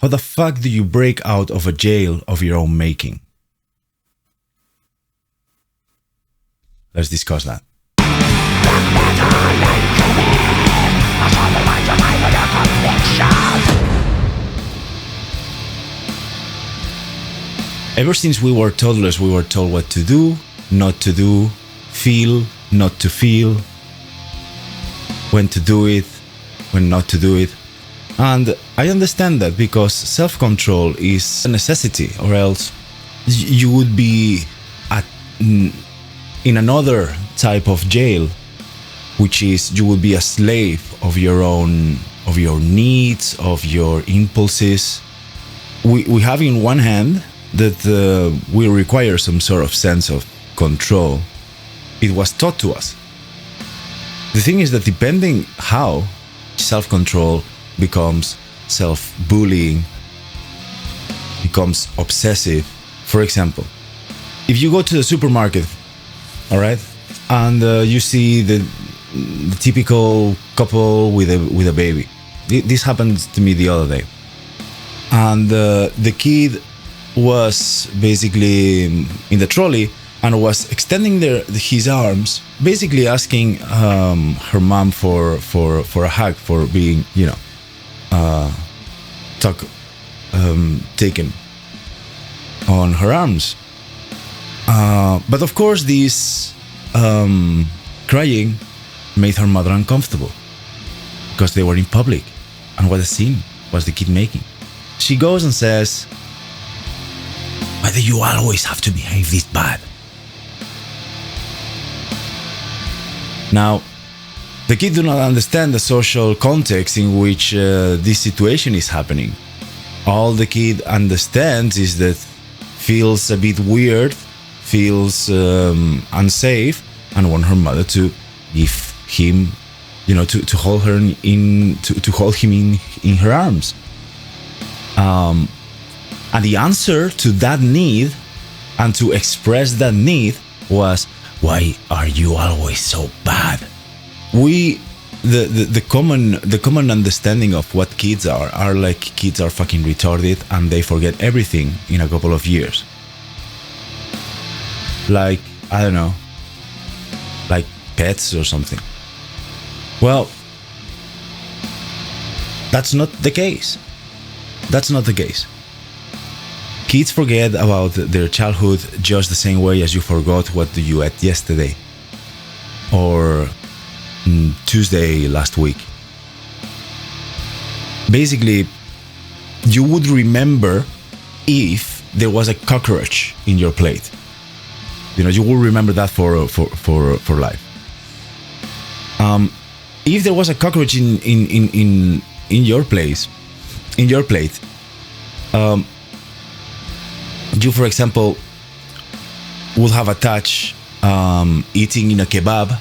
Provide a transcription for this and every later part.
How the fuck do you break out of a jail of your own making? Let's discuss that. Ever since we were toddlers, we were told what to do, not to do, feel, not to feel, when to do it, when not to do it. And I understand that because self-control is a necessity, or else you would be in another type of jail, which is you would be a slave of your own, of your needs, of your impulses. We have in one hand that we require some sort of sense of control. It was taught to us. The thing is that depending how, self-control becomes self-bullying, becomes obsessive. For example, if you go to the supermarket, all right, and you see the typical couple with a baby. This happened to me the other day, and the kid was basically in the trolley and was extending his arms, basically asking her mom for a hug, for being, taken on her arms. But of course, this crying made her mother uncomfortable because they were in public. And what a scene was the kid making. She goes and says, "Why do you always have to behave this bad?" Now, the kid do not understand the social context in which this situation is happening. All the kid understands is that feels a bit weird, feels unsafe, and want her mother to give him, to hold her to hold him in her arms. And the answer to that need, and to express that need, was, "Why are you always so bad?" The common understanding of what kids are like kids are fucking retarded and they forget everything in a couple of years. Like, I don't know, like pets or something. Well, that's not the case. That's not the case. Kids forget about their childhood just the same way as you forgot what you ate yesterday or Tuesday last week. Basically, you would remember if there was a cockroach in your plate. You will remember that for life. If there was a cockroach in your plate, you, for example, would have attached eating in a kebab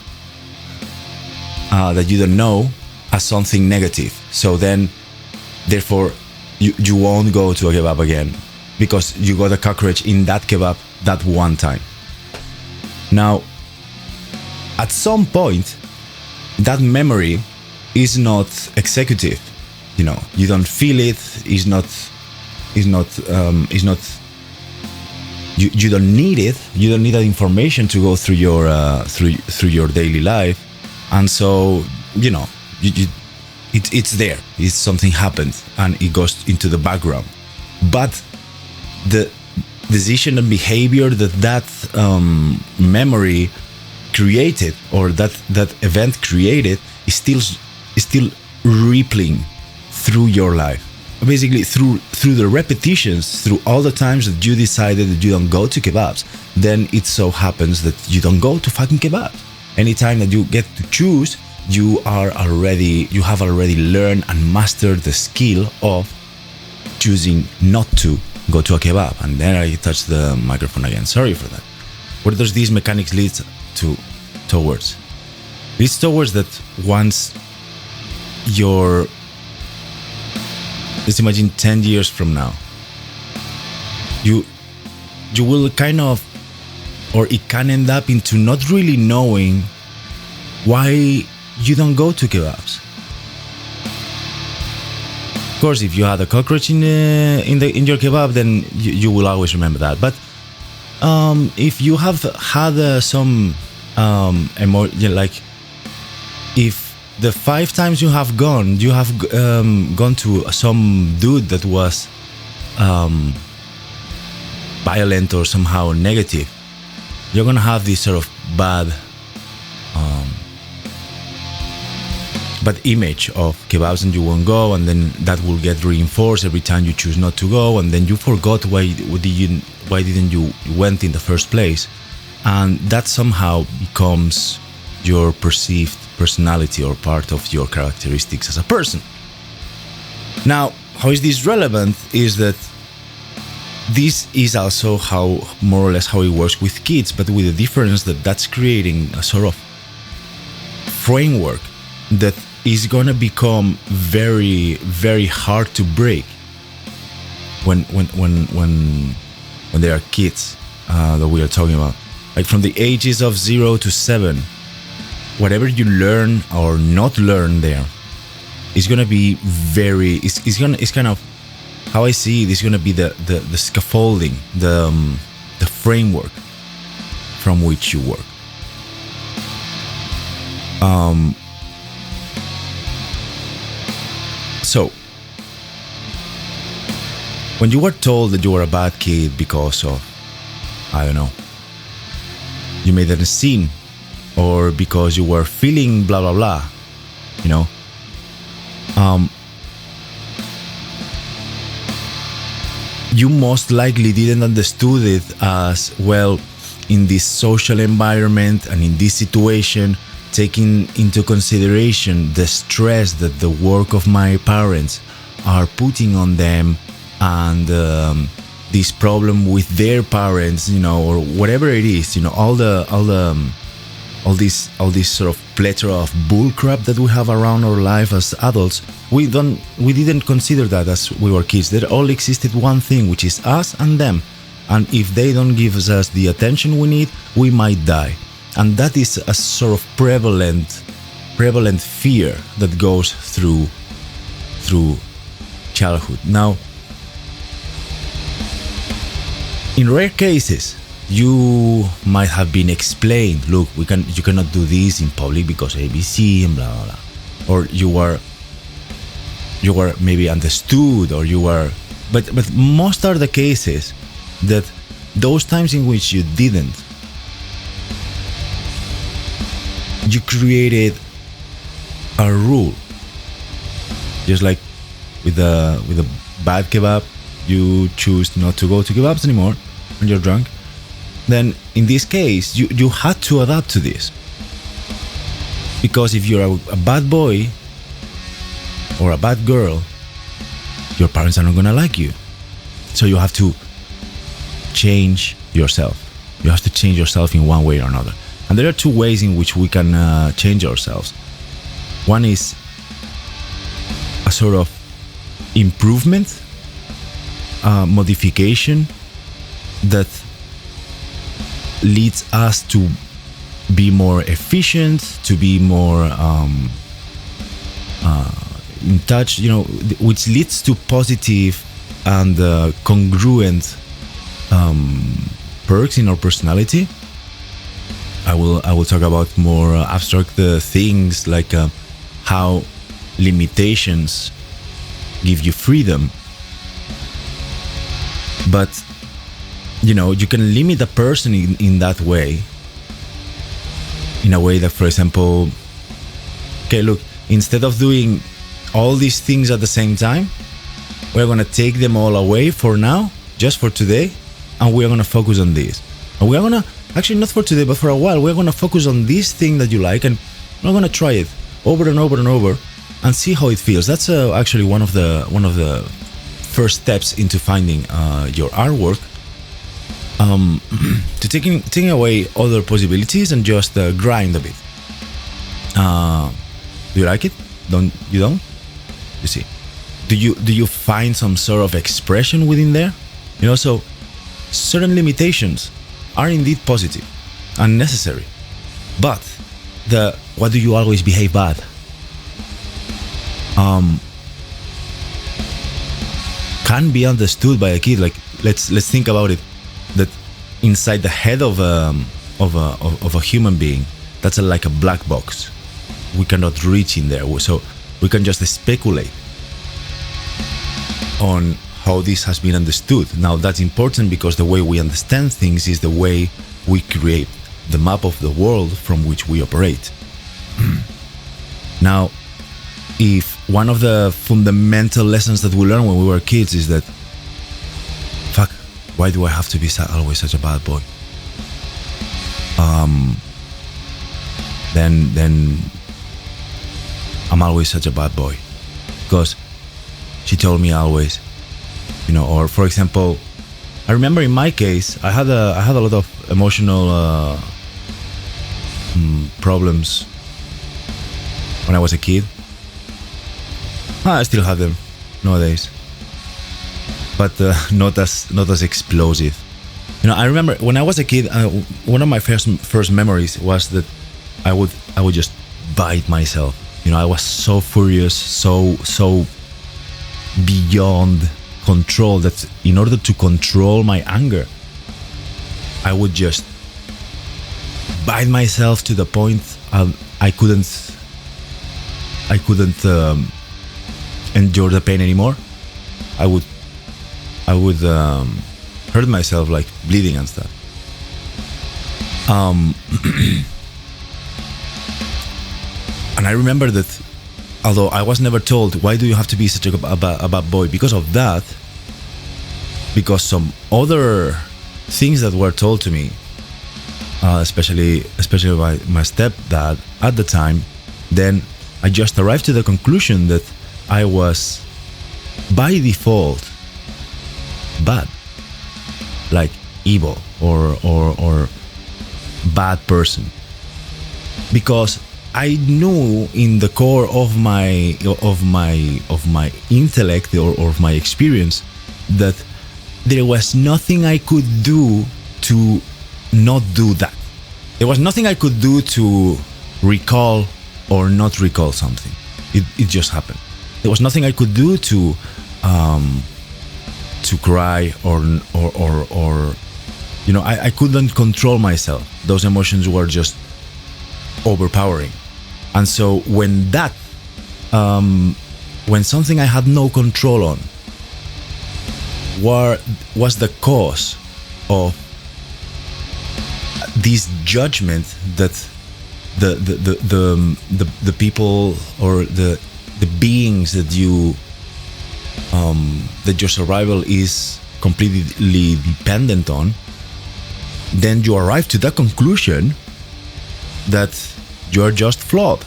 that you don't know as something negative. So then, therefore, you won't go to a kebab again because you got a cockroach in that kebab that one time. Now, at some point, that memory is not executive. You don't feel it. You don't need it. You don't need that information to go through your through your daily life, and so it's there. It's something happened, and it goes into the background. But the decision and behavior that memory created, or that event created, is still rippling through your life. Basically, through the repetitions, through all the times that you decided that you don't go to kebabs, then it so happens that you don't go to fucking kebabs. Anytime that you get to choose, you have already learned and mastered the skill of choosing not to go to a kebab. And then I touched the microphone again. Sorry for that. Where does these mechanics lead towards? Leads towards that once let's imagine 10 years from now, you will kind of, or it can end up into not really knowing why you don't go to kebabs. Of course, if you had a cockroach in your kebab, then you will always remember that. But if you have had some like if the 5 times you have gone gone to some dude that was violent or somehow negative, you're gonna have this sort of bad image of kebabs, and you won't go, and then that will get reinforced every time you choose not to go, and then you forgot why didn't you went in the first place, and that somehow becomes your perceived personality or part of your characteristics as a person. Now, how is this relevant is that this is also how, more or less, how it works with kids, but with the difference that that's creating a sort of framework that is going to become very, very hard to break when they are kids that we are talking about. Like from the ages of 0 to 7, whatever you learn or not learn there is going to be very, it's kind of, how I see it, is going to be the scaffolding, the framework from which you work. So, when you were told that you were a bad kid because of, I don't know, you made a scene, or because you were feeling blah blah blah, you know, you most likely didn't understood it as, well, in this social environment and in this situation, taking into consideration the stress that the work of my parents are putting on them, and this problem with their parents, you know, or whatever it is, you know, all this sort of plethora of bullcrap that we have around our life as adults, we didn't consider that as we were kids. There all existed one thing, which is us and them, and if they don't give us the attention we need, we might die. And that is a sort of prevalent fear that goes through childhood. Now, in rare cases, you might have been explained, look, you cannot do this in public because ABC and blah blah blah, or you were maybe understood, or you were, but most are the cases that those times in which you didn't, you created a rule. Just like with a bad kebab, you choose not to go to kebabs anymore when you're drunk. Then in this case, you had to adapt to this, because if you're a bad boy or a bad girl, your parents are not gonna like you. So you have to change yourself. You have to change yourself in one way or another. And there are 2 ways in which we can change ourselves. One is a sort of improvement, modification that leads us to be more efficient, to be more in touch, you know, which leads to positive and congruent perks in our personality. I will talk about more abstract things, like how limitations give you freedom, but you know, you can limit a person in that way, in a way that, for example, okay, look, instead of doing all these things at the same time, we're going to take them all away for now, just for today, and we're going to focus on this. And we're going to, actually not for today, but for a while, we're going to focus on this thing that you like, and we're going to try it over and over and over and see how it feels. That's actually one of the first steps into finding your artwork. To taking away other possibilities and just grind a bit. Do you like it? Don't? You see? Do you find some sort of expression within there? You know, so certain limitations are indeed positive and necessary, but why do you always behave bad? can be understood by a kid. Like let's think about it. That inside the head of a human being, that's like a black box. We cannot reach in there, so we can just speculate on how this has been understood. Now that's important because the way we understand things is the way we create the map of the world from which we operate. Now, if one of the fundamental lessons that we learned when we were kids is that, fuck, why do I have to be always such a bad boy? Then I'm always such a bad boy, because she told me always, or for example, I remember in my case, I had a lot of emotional problems when I was a kid. I still have them nowadays, but not as explosive. I remember when I was a kid, one of my first memories was that I would just bite myself. I was so furious, so beyond control, that in order to control my anger, I would just bite myself to the point I couldn't endure the pain anymore. I would hurt myself, like bleeding and stuff. And I remember that, although I was never told, why do you have to be such a bad boy? Because of that, because some other things that were told to me, especially by my stepdad at the time, then I just arrived to the conclusion that I was, by default, bad, like evil or bad person, because I knew in the core of my intellect or of my experience that there was nothing I could do to not do that. There was nothing I could do to recall or not recall something. It just happened. There was nothing I could do to cry or I couldn't control myself. Those emotions were just overpowering. And so when something I had no control on was the cause of this judgment that the people or the beings that that your survival is completely dependent on, then you arrive to the conclusion that you're just flawed,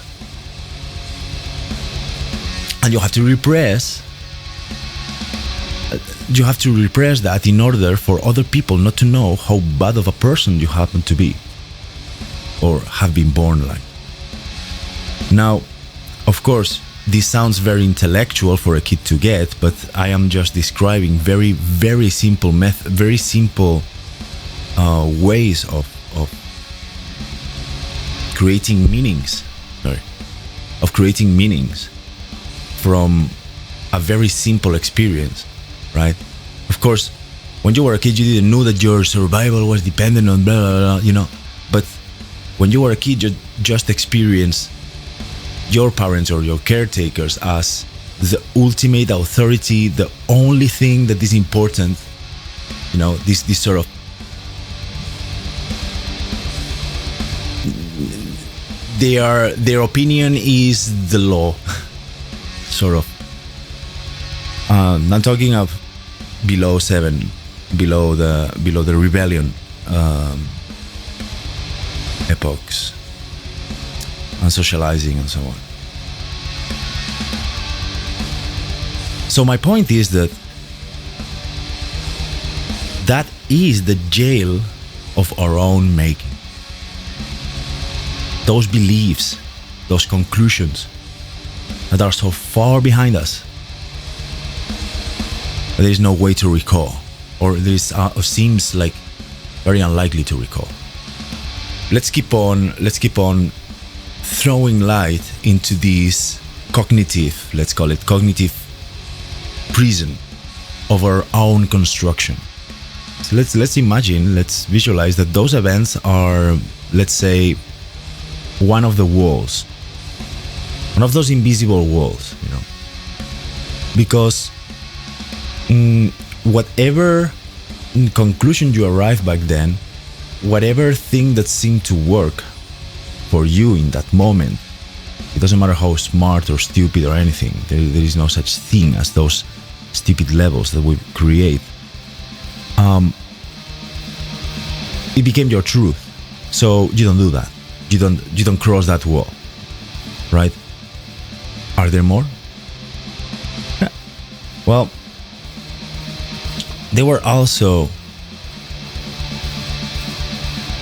and you have to repress that in order for other people not to know how bad of a person you happen to be or have been born like. Now, of course, this sounds very intellectual for a kid to get, but I am just describing very, very simple ways of creating meanings. Of creating meanings from a very simple experience, right? Of course, when you were a kid, you didn't know that your survival was dependent on blah, blah, blah, But when you were a kid, you just experienced your parents or your caretakers as the ultimate authority, the only thing that is important. This sort of their opinion is the law, sort of. I'm talking of below 7, below the rebellion epochs, and socializing and so on. So my point is that is the jail of our own making. Those beliefs, those conclusions that are so far behind us, that there is no way to recall, or there is seems like very unlikely to recall. Let's keep on throwing light into this cognitive, let's call it cognitive prison of our own construction. So let's visualize that those events are, let's say, one of the walls, one of those invisible walls, because whatever conclusion you arrive back then, whatever thing that seemed to work for you in that moment, it doesn't matter how smart or stupid or anything, there is no such thing as those stupid levels that we create. It became your truth, so you don't do that. You don't cross that wall, right? Are there more? Yeah. Well, there were also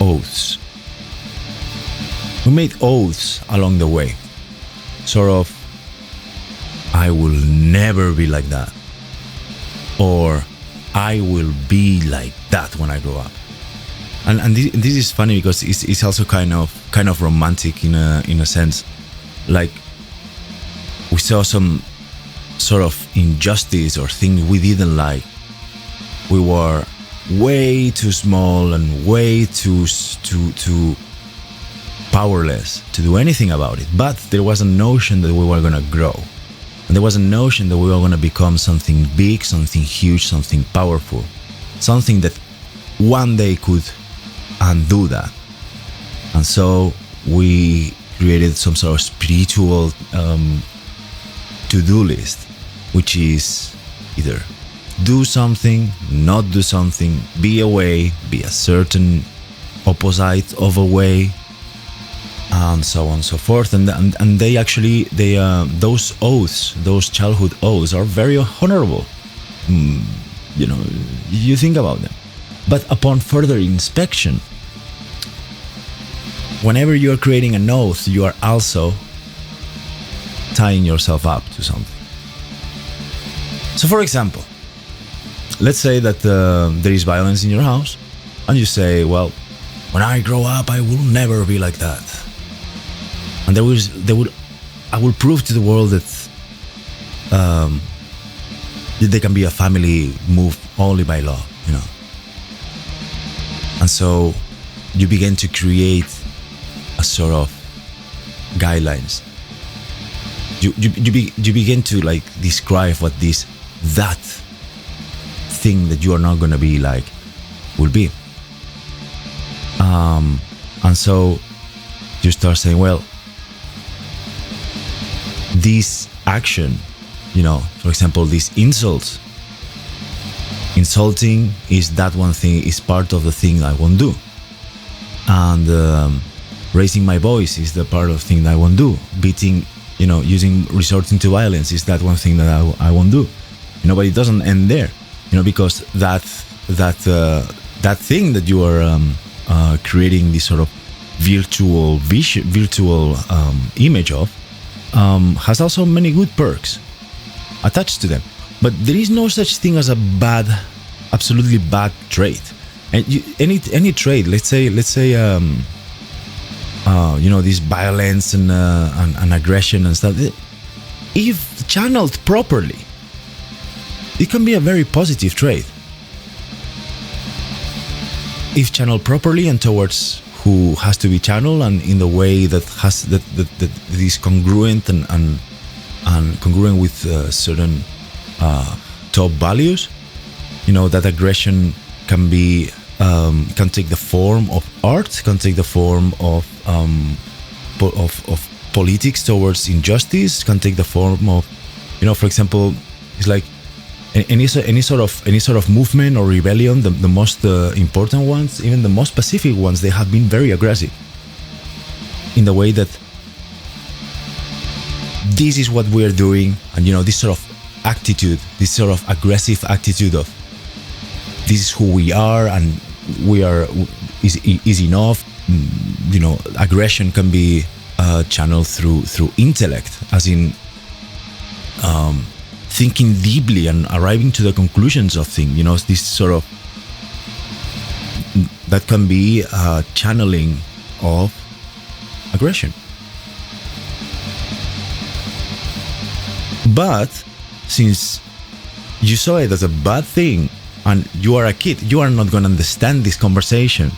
oaths. We made oaths along the way, sort of, I will never be like that, or I will be like that when I grow up. And this is funny because it's also kind of romantic in a sense. Like, we saw some sort of injustice or thing we didn't like. We were way too small and way too powerless to do anything about it. But there was a notion that we were going to grow. And there was a notion that we were going to become something big, something huge, something powerful. Something that one day could undo that. And so we created some sort of spiritual to-do list, which is either do something, not do something, be a way, be a certain opposite of a way, and so on and so forth. And they actually, those oaths, those childhood oaths are very honorable. You think about them. But upon further inspection, whenever you are creating an oath, you are also tying yourself up to something. So, for example, let's say that there is violence in your house, and you say, well, when I grow up, I will never be like that. And I will prove to the world that there can be a family moved only by love, And so you begin to create a sort of guidelines. You begin to like describe what that thing that you are not going to be like will be. And so you start saying, well, this action, for example, these insults. Insulting is that one thing, is part of the thing I won't do. And raising my voice is the part of the thing that I won't do. Beating, resorting to violence is that one thing that I won't do. But it doesn't end there, because that thing that you are creating this sort of virtual image of has also many good perks attached to them. But there is no such thing as a absolutely bad trait. And any trait, let's say, this violence and aggression and stuff, if channeled properly, it can be a very positive trait. If channeled properly and towards who has to be channeled, and in the way that has that is congruent and congruent with certain top values, that aggression can be can take the form of art, can take the form of politics towards injustice, can take the form of, for example, it's like any sort of movement or rebellion. The most important ones, even the most specific ones, they have been very aggressive in the way that this is what we are doing, and this sort of attitude, this sort of aggressive attitude of this is who we are, and we are is enough. Aggression can be channeled through intellect, as in thinking deeply and arriving to the conclusions of things. This sort of that can be channeling of aggression. But since you saw it as a bad thing, and you are a kid, you are not going to understand this conversation,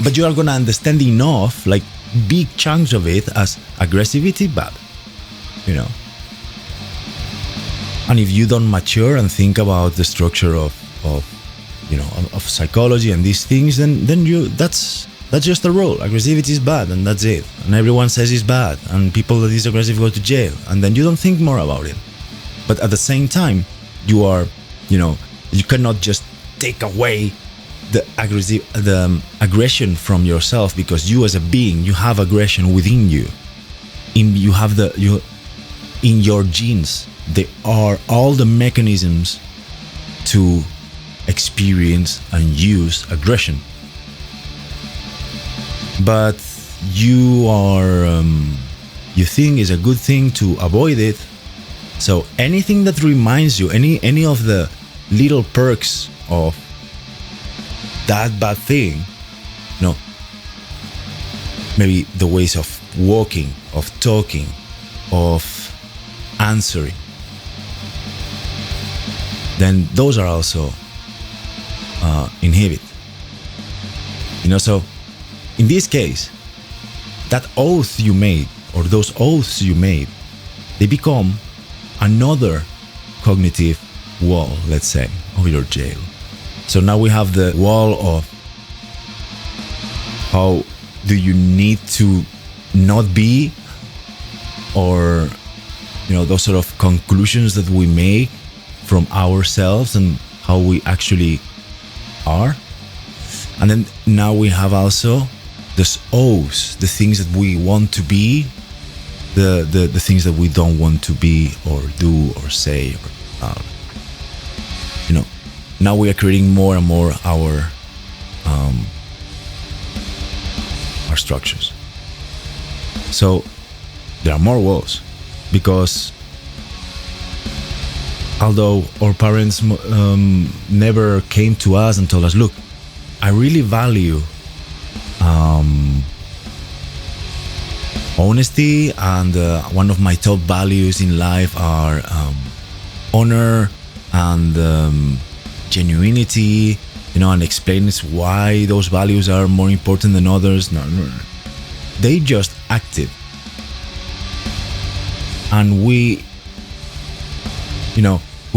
but you are going to understand enough, like big chunks of it, as aggressivity bad, you know. And if you don't mature and think about the structure of psychology and these things, then you that's just a rule. Aggressivity is bad, and that's it. And everyone says it's bad, and people that is aggressive go to jail, and then you don't think more about it. But at the same time, you are, you cannot just take away the aggression from yourself, because you as a being, you have aggression within you. In your genes, there are all the mechanisms to experience and use aggression. But you think it's a good thing to avoid it. So anything that reminds you, any of the little perks of that bad thing, maybe the ways of walking, of talking, of answering, then those are also inhibit. So in this case, that oath you made, or those oaths you made, they become another cognitive wall, let's say, of your jail. So now we have the wall of how do you need to not be, or those sort of conclusions that we make from ourselves and how we actually are. And then now we have also those oaths, the things that we want to be, the things that we don't want to be or do or say, or now we are creating more and more our structures. So there are more walls, because although our parents never came to us and told us, look, I really value honesty, and one of my top values in life are honor and genuinity, and explains why those values are more important than others. No. They just acted. And we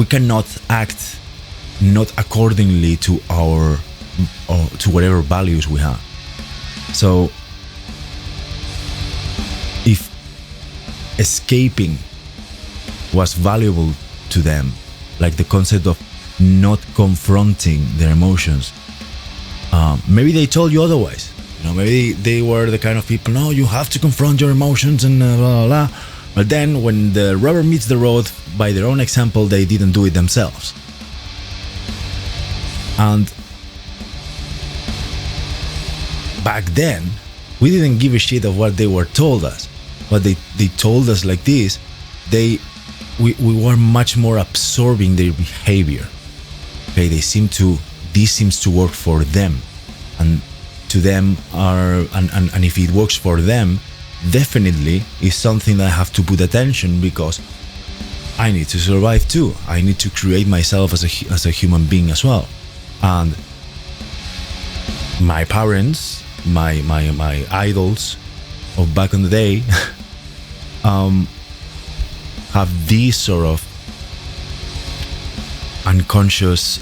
cannot act not accordingly to our to whatever values we have. So if escaping was valuable to them, like the concept of not confronting their emotions, maybe they told you otherwise. Maybe they were the kind of people, no, you have to confront your emotions and blah, blah, blah. But then when the rubber meets the road, by their own example, they didn't do it themselves. And back then, we didn't give a shit of what they were told us. But they told us like this, we were much more absorbing their behavior. Okay, this seems to work for them. And to them and if it works for them, definitely is something that I have to put attention, because I need to survive too. I need to create myself as a human being as well. And my parents, my idols of back in the day, have these sort of unconscious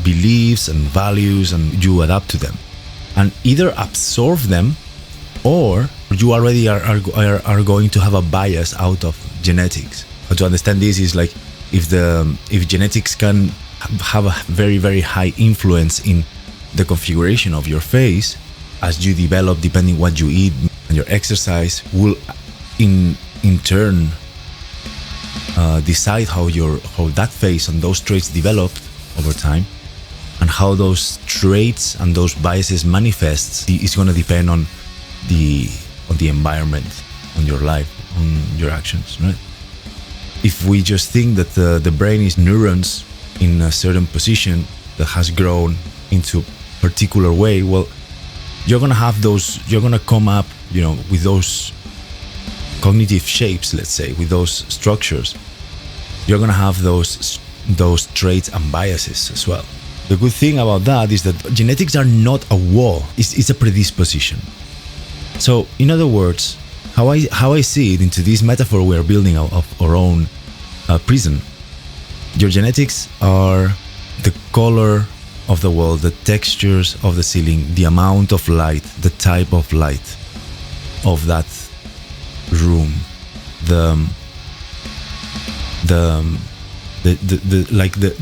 beliefs and values, and you adapt to them and either absorb them, or you already are going to have a bias out of genetics. How to understand this is like if genetics can have a very, very high influence in the configuration of your face, as you develop, depending what you eat and your exercise, will in turn decide how that face and those traits develop over time, and how those traits and those biases manifest is going to depend on the environment, on your life, on your actions, right? If we just think that the brain is neurons in a certain position that has grown into a particular way, well, you're going to come up, with those cognitive shapes, let's say, with those structures. You're going to have those those traits and biases as well. The good thing about that is that genetics are not a wall, it's a predisposition. So, in other words, how I see it into this metaphor we are building of our own prison, your genetics are the color of the wall, the textures of the ceiling, the amount of light, the type of light of that room, the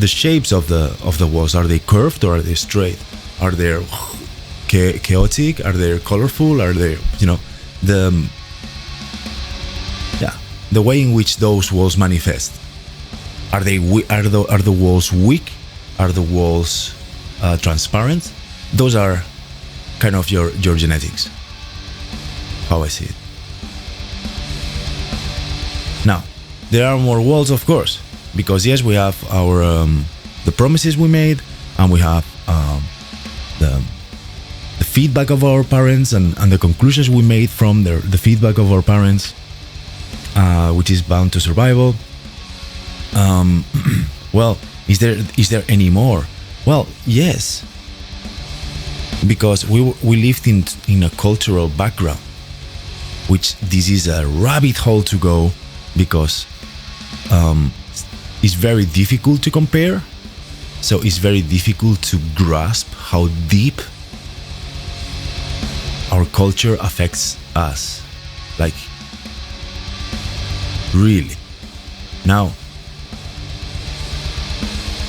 shapes of the walls. Are they curved or are they straight? Are they chaotic? Are they colorful? Are they, the way in which those walls manifest? Are the walls weak? Are the walls transparent? Those are kind of your genetics. How I see it. Now, there are more walls, of course, because yes, we have our the promises we made, and we have the feedback of our parents and the conclusions we made from the feedback of our parents, which is bound to survival. Well, is there any more? Well, yes, because we lived in a cultural background, which this is a rabbit hole to go, because it's very difficult to compare. So it's very difficult to grasp how deep our culture affects us. Like, really. Now,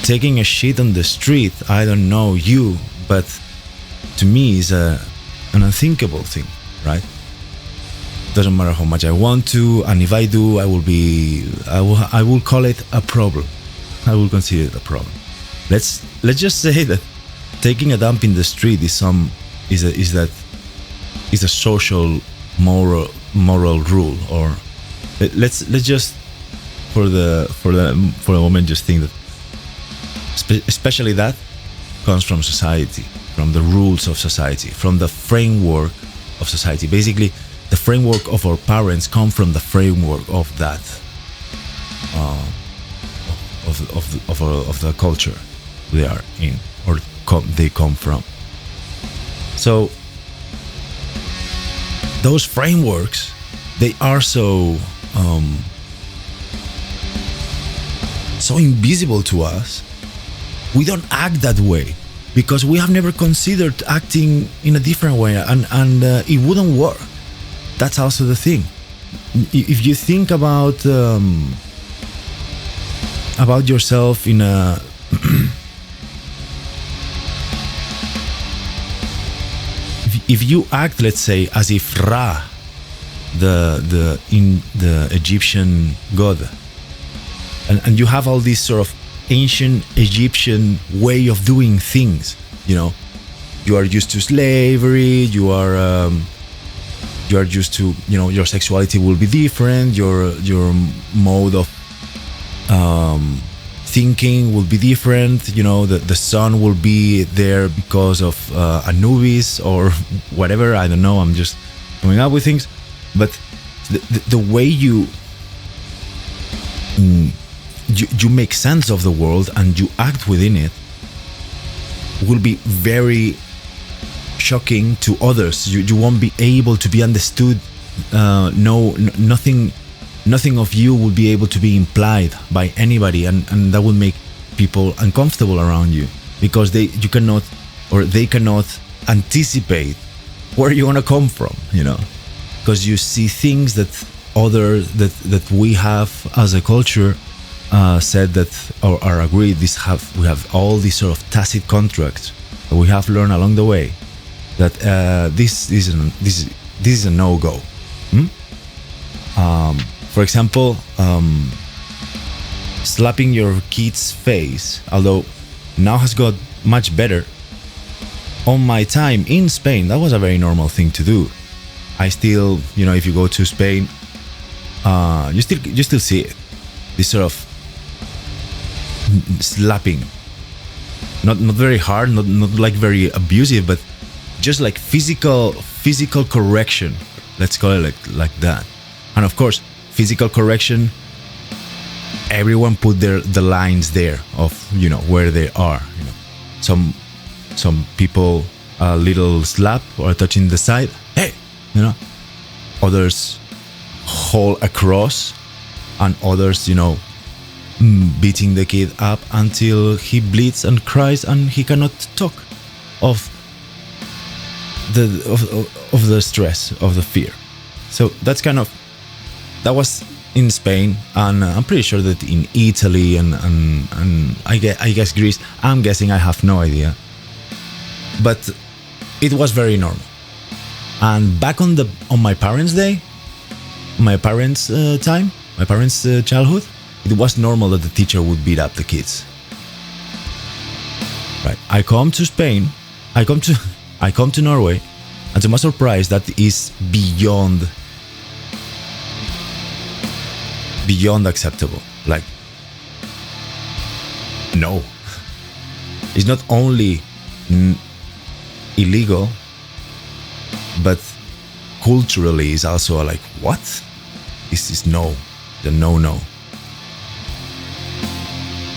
taking a shit on the street, I don't know you, but to me is an unthinkable thing, right? Doesn't matter how much I want to, and if I do, I will call it a problem. I will consider it a problem. Let's just say that taking a dump in the street is a social moral rule, or let's just for the moment just think that especially that comes from society, from the rules of society, from the framework of society. Basically, the framework of our parents come from the framework of that of the culture they are in, or they come from. So those frameworks, they are so invisible to us. We don't act that way because we have never considered acting in a different way, and it wouldn't work. That's also the thing. If you think about yourself in a if you act, let's say, as if Ra, the Egyptian god, and you have all this sort of ancient Egyptian way of doing things, you are used to slavery, you are used to, your sexuality will be different, your mode of thinking will be different, the sun will be there because of Anubis or whatever, I don't know, I'm just coming up with things, but the way you make sense of the world and you act within it will be very shocking to others. You won't be able to be understood. Nothing of you will be able to be implied by anybody, and that will make people uncomfortable around you because they cannot anticipate where you want to come from, because you see things that we have as a culture said that or are agreed. We have all these sort of tacit contracts that we have learned along the way that this is a no-go. For example, slapping your kid's face, although now has got much better. On my time in Spain, that was a very normal thing to do. I still, if you go to Spain, you still see it. This sort of slapping, not very hard, not like very abusive, but just like physical correction. Let's call it like that. And of course, physical correction everyone put the lines there of where they are. Some people a little slap or touching the side. Hey, others hold a cross, and others beating the kid up until he bleeds and cries and he cannot talk of the stress, of the fear. So that was in Spain, and I'm pretty sure that in Italy and I guess Greece. I'm guessing, I have no idea, but it was very normal. And back on my parents' day, my parents' time, my parents' childhood, it was normal that the teacher would beat up the kids. Right. I come to Spain, I come to Norway, and to my surprise, that is beyond acceptable. Like, no, it's not only illegal, but culturally is also like, what? This is the no.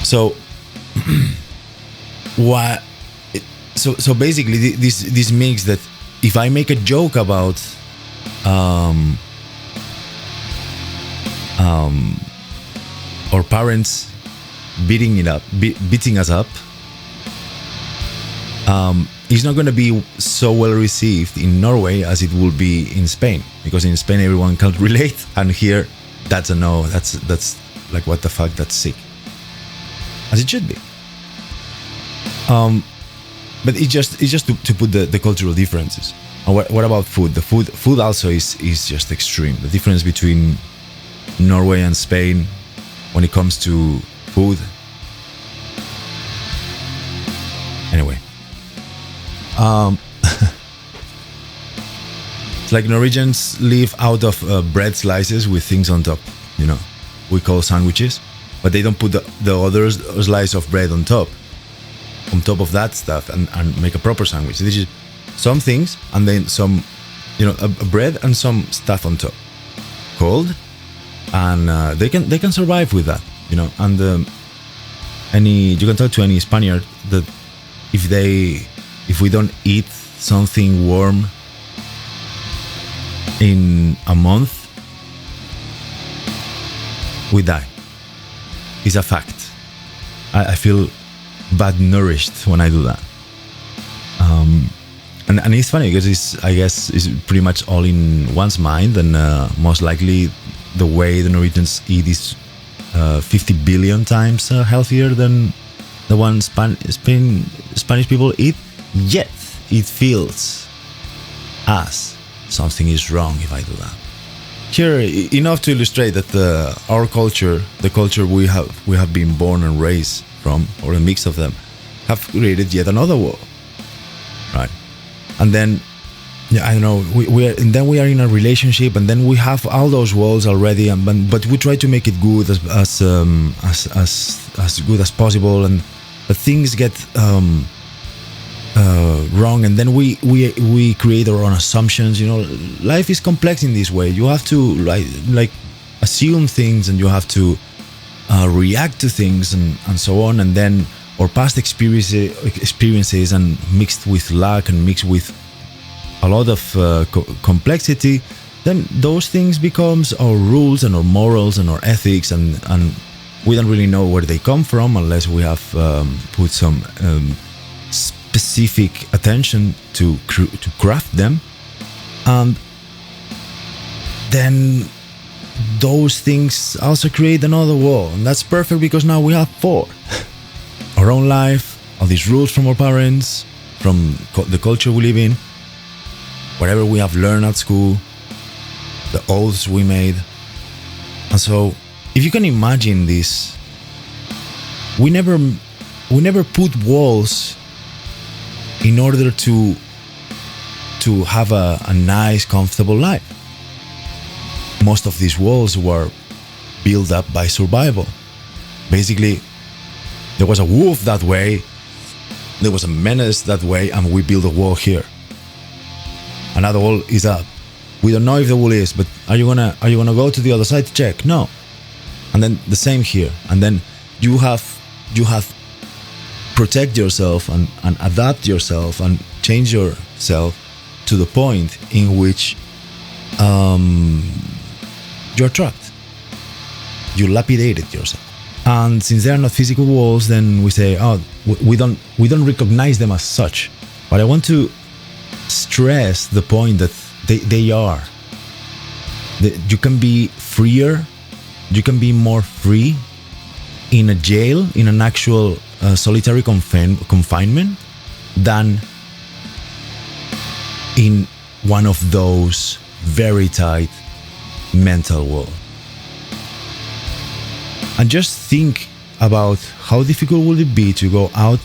So what? So basically, this makes that if I make a joke about our parents beating us up, it's not going to be so well received in Norway as it will be in Spain, because in Spain everyone can relate, and here that's a no. That's like, what the fuck? That's sick, as it should be. But it's just to put the cultural differences. And what about food? The food also is just extreme. The difference between Norway and Spain when it comes to food. Anyway, it's like Norwegians live out of bread slices with things on top. We call sandwiches, but they don't put the other slice of bread on top of that stuff and make a proper sandwich. This is some things and then some, a bread and some stuff on top, cold, and they can survive with that, And you can talk to any Spaniard that if we don't eat something warm in a month, we die. It's a fact. I feel bad nourished when I do that. And it's funny because I guess it's pretty much all in one's mind, and most likely the way the Norwegians eat is 50 billion times healthier than the one Spanish people eat. Yet it feels as something is wrong if I do that. Here, enough to illustrate that our culture, the culture we have been born and raised from, or a mix of them, have created yet another wall, right? And then, I don't know, we are in a relationship, and then we have all those walls already, but we try to make it good as good as possible, but things get wrong, and then we create our own assumptions. Life is complex in this way. You have to like assume things, and you have to react to things, and so on, and then our past experiences and mixed with luck and mixed with a lot of complexity, then those things becomes our rules and our morals and our ethics, and we don't really know where they come from unless we have put some specific attention to craft them. And then those things also create another wall, and that's perfect because now we have 4. Our own life, all these rules from our parents, from the culture we live in, whatever we have learned at school, the oaths we made. And so, if you can imagine this, we never put walls in order to have a nice, comfortable life. Most of these walls were built up by survival. Basically, there was a wolf that way, there was a menace that way, and we built a wall here. Another wall is up. We don't know if the wall is, but are you gonna go to the other side to check? No. And then the same here. And then you have protect yourself and adapt yourself and change yourself to the point in which you're trapped. You lapidated yourself. And since they are not physical walls, then we say, oh, we don't recognize them as such. But I want to stress the point that they are. You can be freer, you can be more free in a jail, in an actual solitary confinement, than in one of those very tight mental walls. And just think about how difficult would it be to go out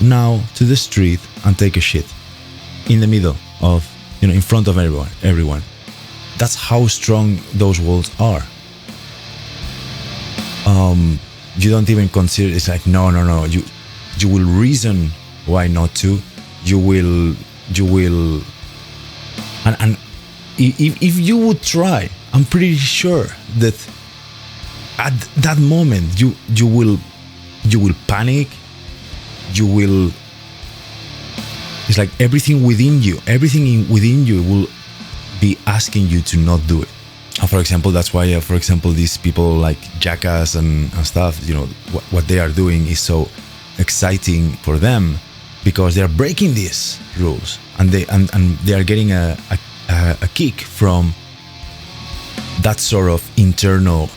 now to the street and take a shit in the middle of, in front of everyone. That's how strong those walls are. You don't even consider, it's like, no. You will reason why not to. You will, and if you would try, I'm pretty sure that at that moment you will panic. It's like everything within you will be asking you to not do it. For example, that's why, these people like Jackass and stuff, what they are doing is so exciting for them, because they are breaking these rules and they are getting a kick from that sort of internal,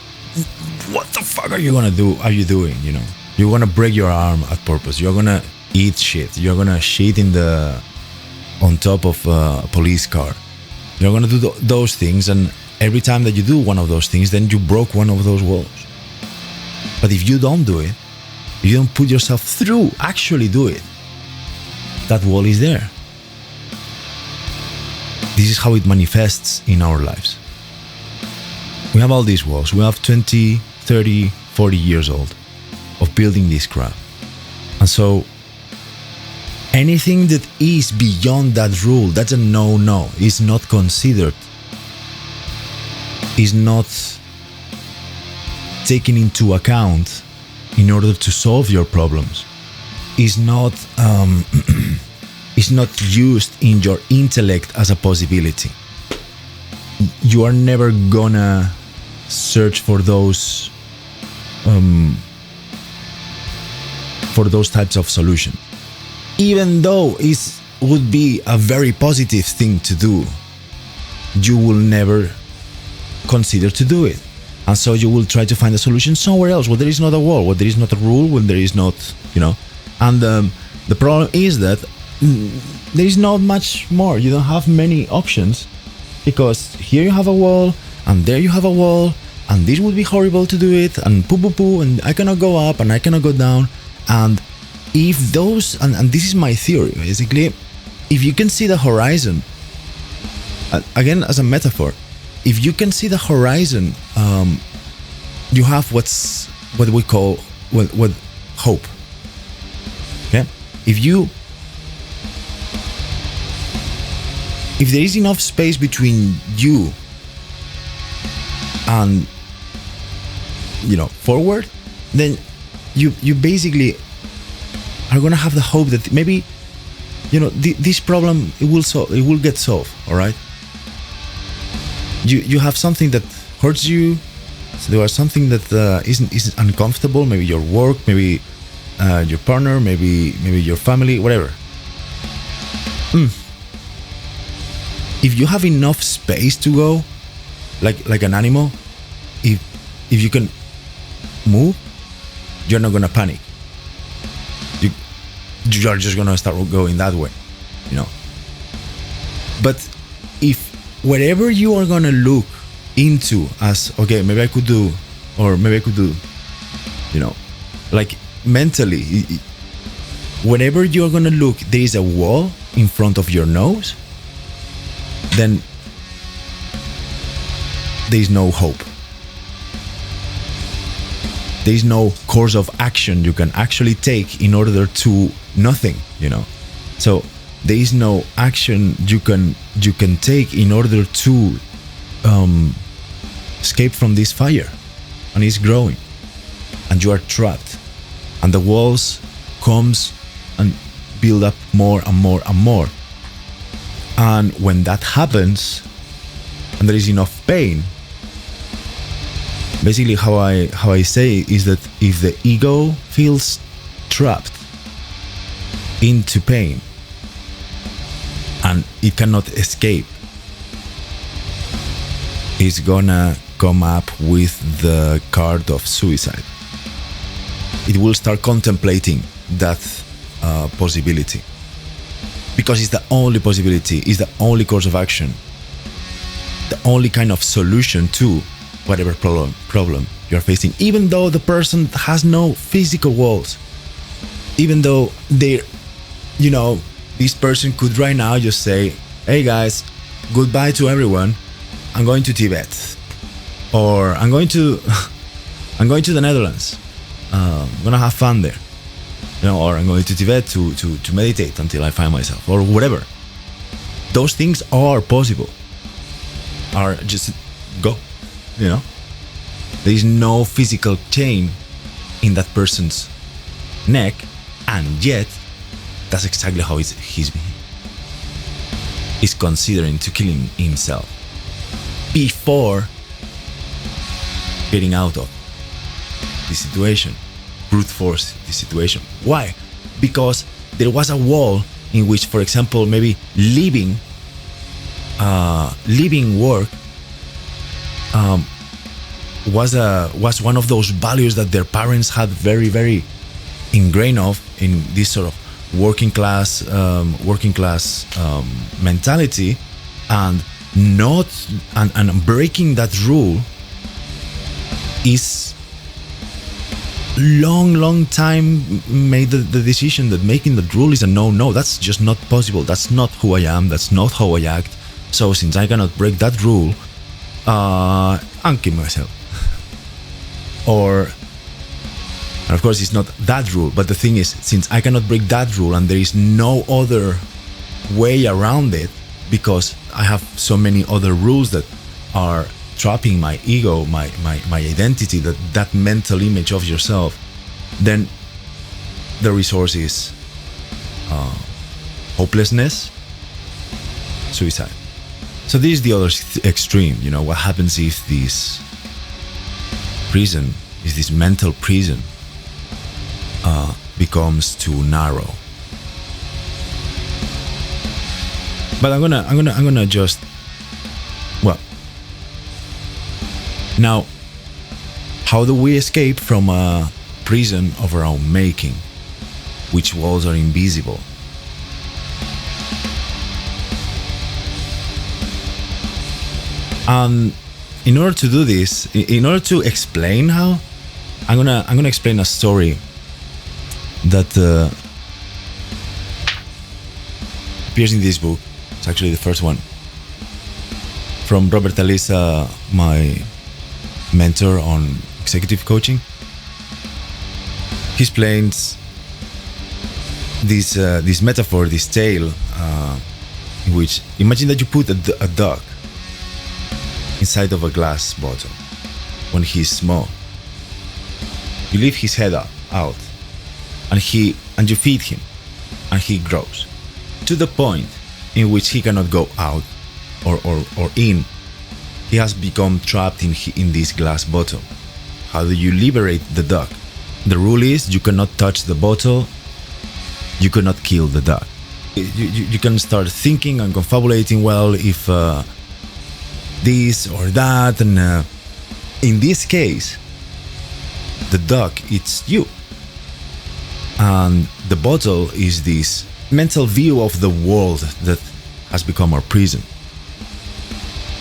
what the fuck are you doing? You're gonna break your arm at purpose. You're gonna eat shit. You're gonna shit on top of a police car. You're gonna do those things, and every time that you do one of those things, then you broke one of those walls. But if you don't do it, if you don't put yourself through, actually do it, that wall is there. This is how it manifests in our lives. We have all these walls. We have 20, 30, 40 years old of building this crap. And so anything that is beyond that rule, that's a no, is not considered, is not taken into account in order to solve your problems, is not used in your intellect as a possibility. You are never gonna search for those types of solutions, even though it would be a very positive thing to do. You will never consider to do it, and so you will try to find a solution somewhere else, where there is not a wall, where there is not a rule, when there is not, and the problem is that there is not much more. You don't have many options, because here you have a wall and there you have a wall, and this would be horrible to do it, and poo, and I cannot go up and I cannot go down. And if those, and this is my theory basically, if you can see the horizon, again as a metaphor, if you can see the horizon, you have what we call what hope. Okay, if there is enough space between you and forward, then you basically are gonna have the hope that maybe this problem it will get solved. All right, you have something that hurts you, so there is something that isn't uncomfortable, maybe your work, maybe your partner, maybe your family, whatever. If you have enough space to go, like an animal, if you can move, you're not gonna panic. You're just gonna start going that way, But if whatever you are gonna look into as, okay, maybe I could do, like mentally, whenever you're gonna look, there is a wall in front of your nose, then there is no hope. There is no course of action you can actually take in order to nothing, So there is no action you can take in order to escape from this fire. and it's growing, and you are trapped, and the walls comes and build up more and more and more. And when that happens, and there is enough pain, basically how I say is that if the ego feels trapped into pain and it cannot escape, it's gonna come up with the card of suicide. It will start contemplating that possibility, because it's the only possibility, it's the only course of action, the only kind of solution to whatever problem you're facing. Even though the person has no physical walls, even though they're, this person could right now just say, hey guys, goodbye to everyone, I'm going to Tibet, or I'm going to the Netherlands, I'm gonna have fun there, or I'm going to Tibet to meditate until I find myself, or whatever. Those things are possible, are just go, there is no physical chain in that person's neck, and yet that's exactly how he's considering to killing himself before getting out of this situation, brute force this situation. Why? Because there was a wall in which, for example, maybe leaving work was one of those values that their parents had very, very ingrained in this sort of working class mentality, and breaking that rule is long time made the decision that making that rule is a no. That's just not possible. That's not who I am. That's not how I act. So since I cannot break that rule, I'll kill myself. And of course it's not that rule, but the thing is, since I cannot break that rule and there is no other way around it, because I have so many other rules that are trapping my ego, my identity, that mental image of yourself, then the resource is hopelessness, suicide. So this is the other extreme. What happens if this prison, is this mental prison, becomes too narrow. But I'm gonna just, now, how do we escape from a prison of our own making, which walls are invisible? In order to do this, in order to explain how, I'm gonna explain a story that appears in this book. It's actually the first one, from Robert Alisa, my mentor on executive coaching. He explains this metaphor, this tale, in which, imagine that you put a dog inside of a glass bottle when he's small. You leave his head out, and you feed him, and he grows to the point in which he cannot go out or in. He has become trapped in this glass bottle. How do you liberate the dog? The rule is you cannot touch the bottle, you cannot kill the dog. You can start thinking and confabulating, well, if this or that, and in this case, the dog, it's you. And the bottle is this mental view of the world that has become our prison.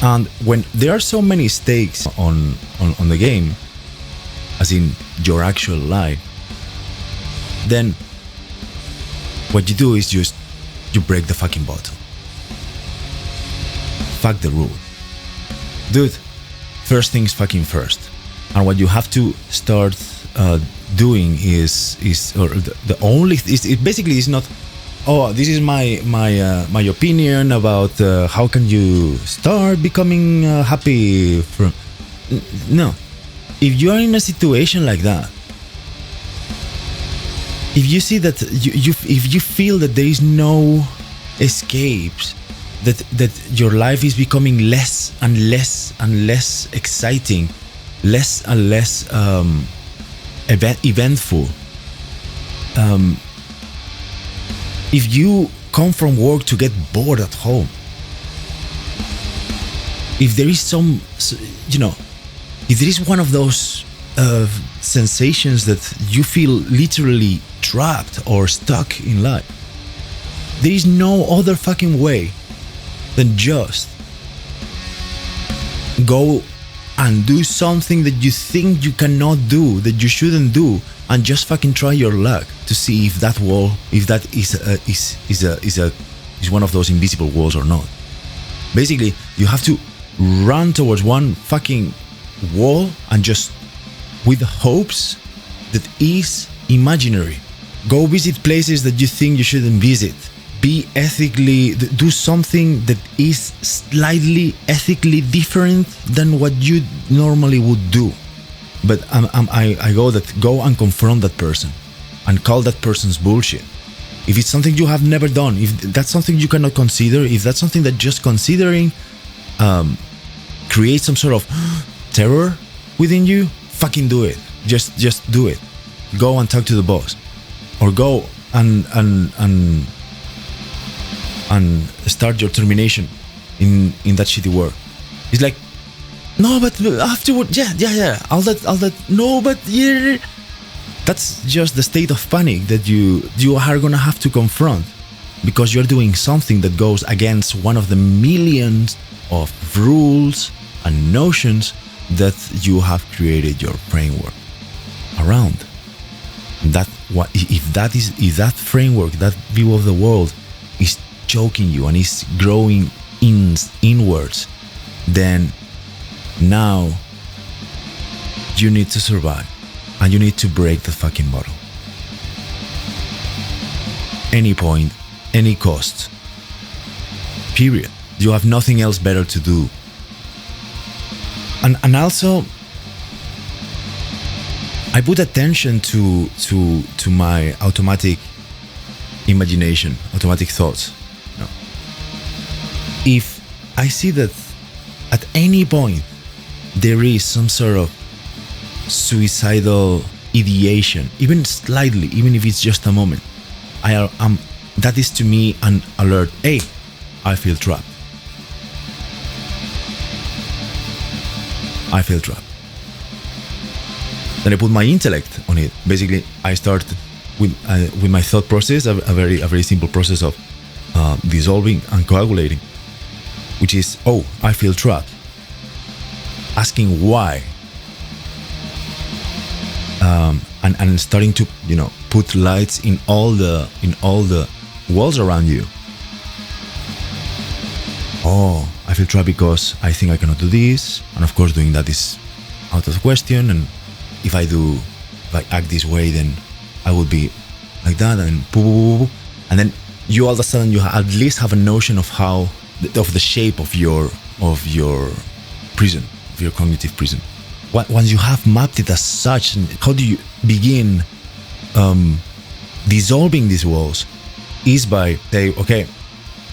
And when there are so many stakes on the game, as in your actual life, then what you do is you break the fucking bottle. Fuck the rule. Dude, first things fucking first. And what you have to start doing is the only, it basically is not, oh, this is my opinion about how can you start becoming happy from, no. if you are in a situation like that, if you see that if you feel that there is no escapes, that your life is becoming less and less and less exciting, less and less eventful, if you come from work to get bored at home, if there is some, if there is one of those sensations that you feel literally trapped or stuck in life, there is no other fucking way than just go and do something that you think you cannot do, that you shouldn't do, and just fucking try your luck to see if that wall, if that is one of those invisible walls or not. Basically, you have to run towards one fucking wall and just with hopes that is imaginary. Go visit places that you think you shouldn't visit. Be ethically, do something that is slightly ethically different than what you normally would do. But I go and confront that person and call that person's bullshit. If it's something you have never done, if that's something you cannot consider, if that's something that just considering creates some sort of terror within you, fucking do it. Just do it. Go and talk to the boss, or go and start your termination in that shitty work. It's like, no, but afterward, yeah, all that, no, but yeah. That's just the state of panic that you are gonna have to confront, because you're doing something that goes against one of the millions of rules and notions that you have created your framework around. That if that framework, that view of the world is choking you and is growing inwards, then now you need to survive and you need to break the fucking model. Any point, any cost. Period. You have nothing else better to do. And also, I put attention to my automatic imagination, automatic thoughts. No. If I see that at any point there is some sort of suicidal ideation, even slightly, even if it's just a moment, that is to me an alert. Hey, I feel trapped. I feel trapped. Then I put my intellect on it. Basically, I start with my thought process, a very simple process of dissolving and coagulating, which is, oh, I feel trapped. Asking why, and starting to put lights in all the walls around you. Oh, I feel trapped because I think I cannot do this, and of course doing that is out of the question, and if I act this way, then I will be like that, and then you all of a sudden you at least have a notion of of the shape of your prison, of your cognitive prison. Once you have mapped it as such, how do you begin dissolving these walls? Is by saying, okay,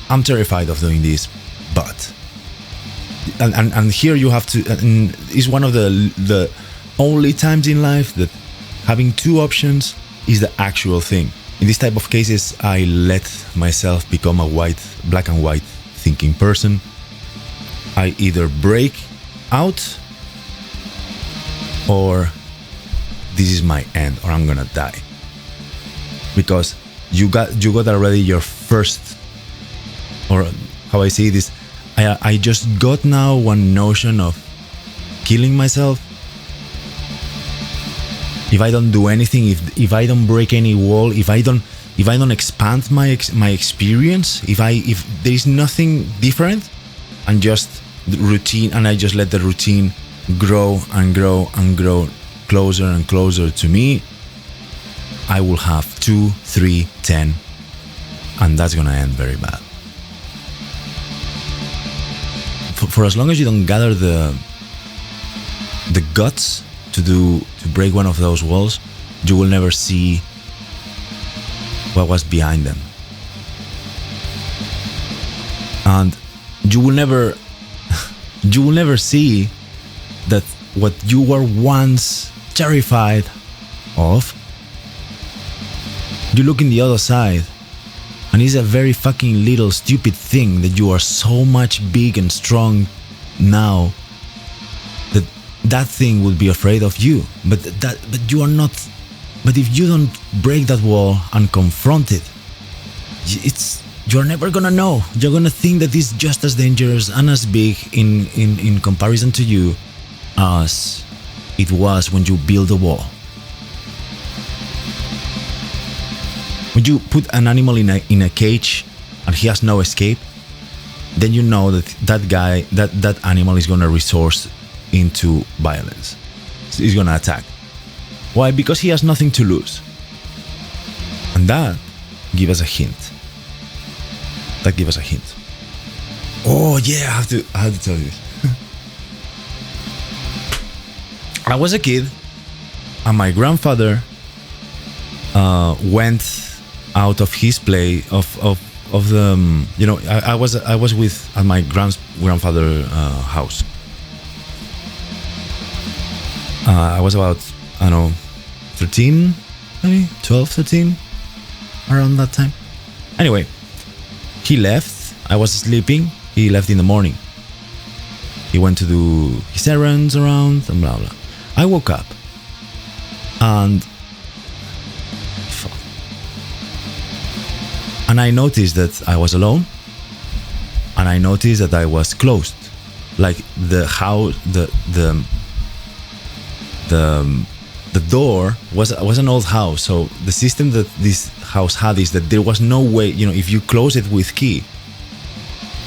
I'm terrified of doing this, but and here you have to, and it's one of the only times in life that having two options is the actual thing. In this type of cases, I let myself become a black and white thinking person. I either break out, or this is my end, or I'm gonna die. Because you got already your first, or how I say this, I just got now one notion of killing myself. If I don't do anything, if I don't break any wall, if I don't expand my experience, if there is nothing different, and just the routine, and I just let the routine grow and grow and grow closer and closer to me, I will have 2, 3, 10, and that's gonna end very bad. For as long as you don't gather the guts to break one of those walls, you will never see what was behind them, and you will never see that what you were once terrified of, you look in the other side and it's a very fucking little stupid thing that you are so much big and strong now that that thing will be afraid of you, but you are not. But if you don't break that wall and confront it, you're never gonna know. You're gonna think that it's just as dangerous and as big in comparison to you as it was when you build a wall. When you put an animal in a cage and he has no escape, then you know that animal is gonna resort into violence. He's gonna attack. Why? Because he has nothing to lose. And that gives us a hint. Oh yeah, I have to tell you this. I was a kid, and my grandfather went out of his play of the I was with at my grandfather house. I was about, I don't know, 13, maybe 12, 13, around that time. Anyway, he left. I was sleeping. He left in the morning. He went to do his errands around and blah blah. I woke up and I noticed that I was alone, and I noticed that I was closed, like the house, the door was an old house. So the system that this house had is that there was no way, if you close it with key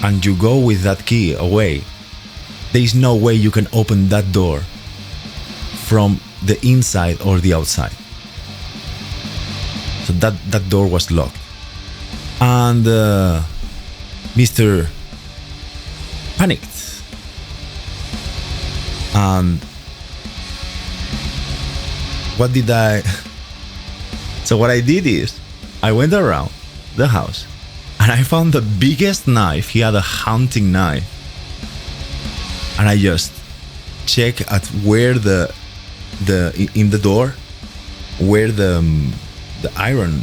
and you go with that key away, there is no way you can open that door from the inside or the outside. So that door was locked. And Mr. panicked. And so what I did is I went around the house and I found the biggest knife. He had a hunting knife, and I just checked at where in the door where the iron,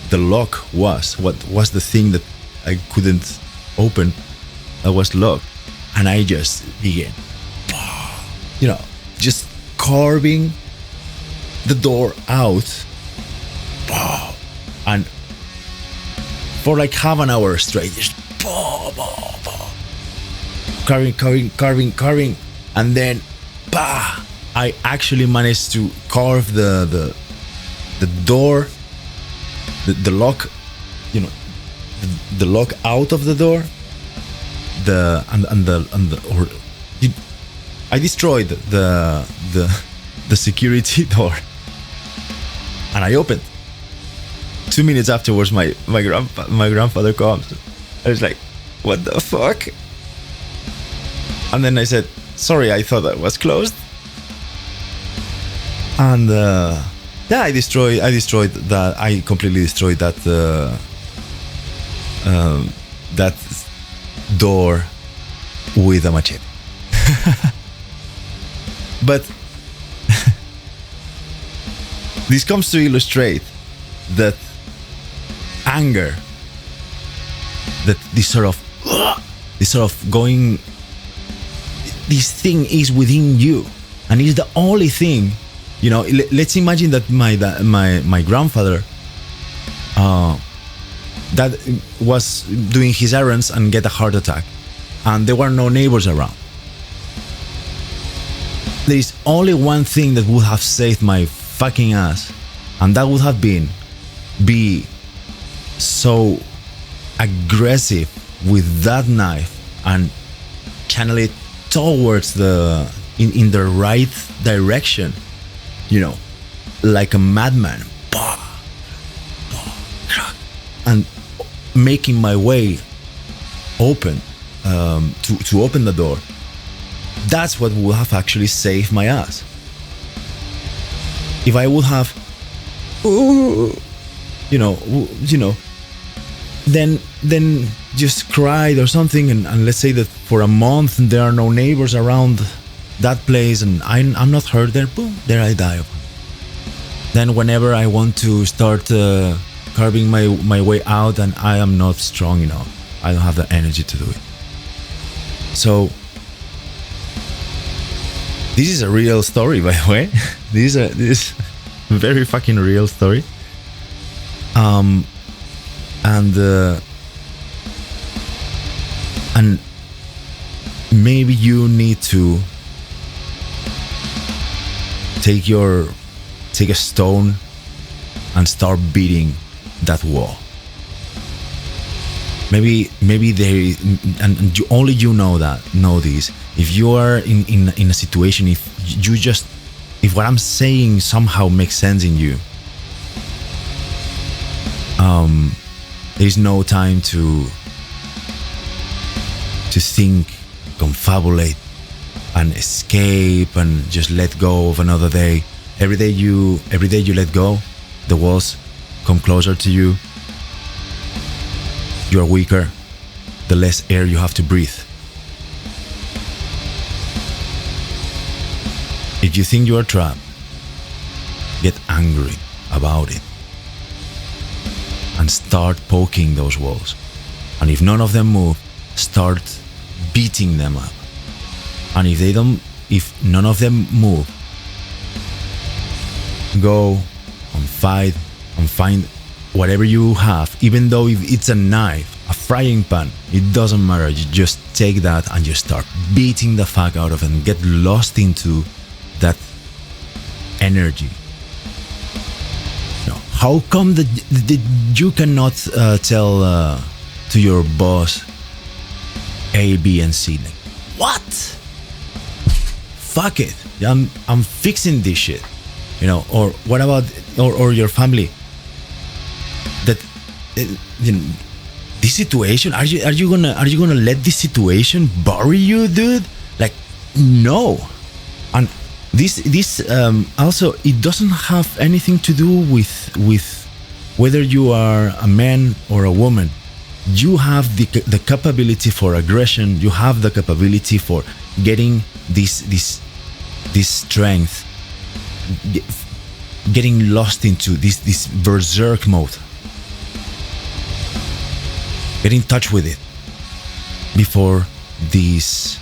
the lock was. What was the thing that I couldn't open that was locked, and I just began just carving the door out, and for like half an hour straight, just carving, and then I actually managed to carve the door, the lock, the lock out of the door, I destroyed the security door. And I opened. 2 minutes afterwards, my grandfather comes. I was like, "What the fuck?" And then I said, "Sorry, I thought that was closed." And I destroyed that. I completely destroyed that that door with a machete. But this comes to illustrate that anger, that this sort of going, this thing is within you, and it's the only thing, let's imagine that my grandfather that was doing his errands and get a heart attack, and there were no neighbors around. There is only one thing that would have saved my fucking ass, and that would have been be so aggressive with that knife and channel it towards in the right direction, like a madman, and making my way open to open the door. That's what would have actually saved my ass. If I would have, then just cried or something, and let's say that for a month there are no neighbors around that place, and I'm not hurt there. Boom, there I die. Then whenever I want to start carving my way out, and I am not strong enough, I don't have the energy to do it. So this is a real story, by the way. This is a very fucking real story. And maybe you need to take a stone and start beating that wall. Maybe there, and only you know this. If you are in a situation, if what I'm saying somehow makes sense in you, there is no time to think, confabulate, and escape, and just let go of another day. Every day you let go, the walls come closer to you. You are weaker, the less air you have to breathe. If you think you are trapped, get angry about it and start poking those walls. And if none of them move, start beating them up. And if none of them move, go and fight and find whatever you have, even though if it's a knife, a frying pan, it doesn't matter. You just take that and you start beating the fuck out of it and get lost into that energy. Now, how come that you cannot tell to your boss A, B, and C? Like, what? Fuck it. I'm fixing this shit. Or what about or your family? That this situation, are you gonna let this situation bury you, dude? Like, no. And this also, it doesn't have anything to do with whether you are a man or a woman. You have the capability for aggression. You have the capability for getting this strength, getting lost into this berserk mode. Get in touch with it before these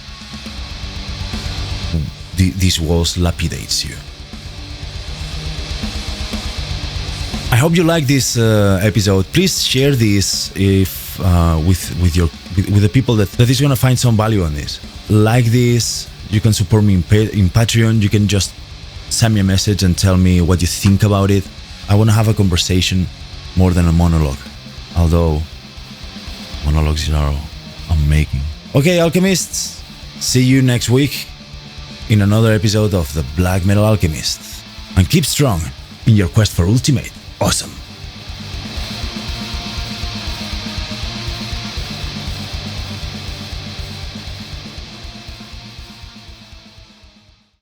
walls lapidates you. I hope you like this episode. Please share this with the people that is gonna find some value on this. Like this. You can support me in Patreon. You can just send me a message and tell me what you think about it. I want to have a conversation more than a monologue, although monologues are I'm making. Okay, alchemists, see you next week in another episode of the Black Metal Alchemist, and keep strong in your quest for ultimate awesome.